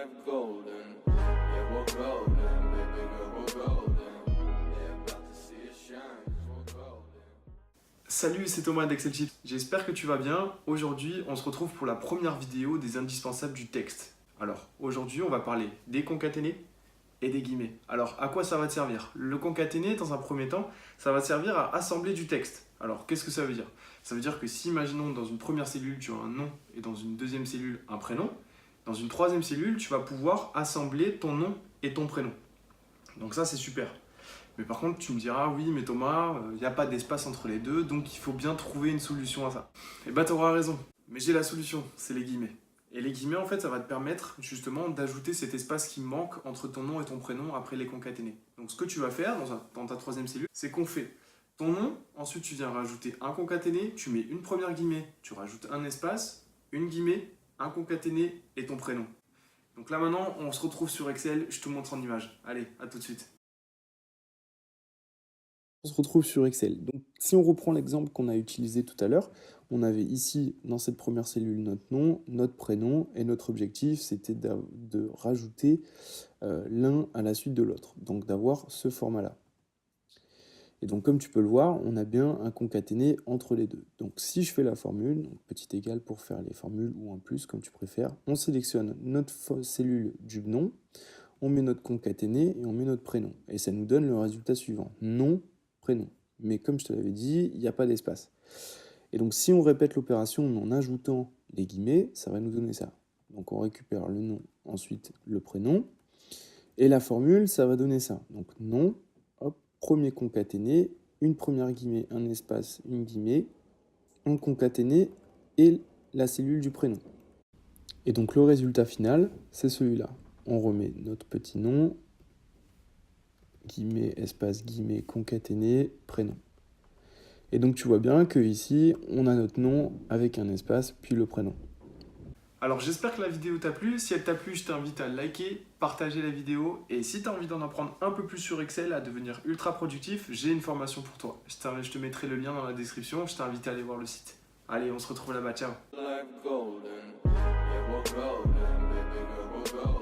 life golden. Yeah, we're golden, baby girl, we're golden. Yeah, about to see it shine, 'cause we're golden. Salut, c'est Thomas d'Excel Chips. J'espère que tu vas bien. Aujourd'hui, on se retrouve pour la première vidéo des indispensables du texte. Alors, aujourd'hui, on va parler des concaténés et des guillemets. Alors, à quoi ça va te servir? Le concaténé, dans un premier temps, ça va te servir à assembler du texte. Alors, qu'est-ce que ça veut dire? Ça veut dire que si, imaginons, dans une première cellule, tu as un nom et dans une deuxième cellule, un prénom, dans une troisième cellule, tu vas pouvoir assembler ton nom et ton prénom. Donc ça, c'est super. Mais par contre, tu me diras, oui, mais Thomas, il n'y a pas d'espace entre les deux, donc il faut bien trouver une solution à ça. Et bah, tu auras raison. Mais j'ai la solution, c'est les guillemets. Et les guillemets, en fait, ça va te permettre justement d'ajouter cet espace qui manque entre ton nom et ton prénom après les concaténés. Donc ce que tu vas faire dans ta troisième cellule, c'est qu'on fait ton nom, ensuite tu viens rajouter un concaténé, tu mets une première guillemets, tu rajoutes un espace, une guillemets, un concaténé et ton prénom. Donc là maintenant, on se retrouve sur Excel, je te montre en image. Allez, à tout de suite. On se retrouve sur Excel. Donc, si on reprend l'exemple qu'on a utilisé tout à l'heure, on avait ici, dans cette première cellule, notre nom, notre prénom, et notre objectif, c'était de rajouter l'un à la suite de l'autre, donc d'avoir ce format-là. Et donc, comme tu peux le voir, on a bien un concaténé entre les deux. Donc, si je fais la formule, donc petit égal pour faire les formules ou un plus, comme tu préfères, on sélectionne notre cellule du nom, on met notre concaténé et on met notre prénom. Et ça nous donne le résultat suivant, nom, prénom. Mais comme je te l'avais dit, il n'y a pas d'espace. Et donc si on répète l'opération en ajoutant les guillemets, ça va nous donner ça. Donc on récupère le nom, ensuite le prénom. Et la formule, ça va donner ça. Donc nom, hop, premier concaténé, une première guillemets, un espace, une guillemets, un concaténé et la cellule du prénom. Et donc le résultat final, c'est celui-là. On remet notre petit nom, guillemets, espace, guillemets, concaténé, prénom. Et donc tu vois bien qu'ici, on a notre nom avec un espace, puis le prénom. Alors j'espère que la vidéo t'a plu. Si elle t'a plu, je t'invite à liker, partager la vidéo. Et si tu as envie d'en apprendre un peu plus sur Excel, à devenir ultra productif, j'ai une formation pour toi. Je te mettrai le lien dans la description. Je t'invite à aller voir le site. Allez, on se retrouve là-bas. Ciao. Life golden. Yeah, we're golden, baby girl, we're golden.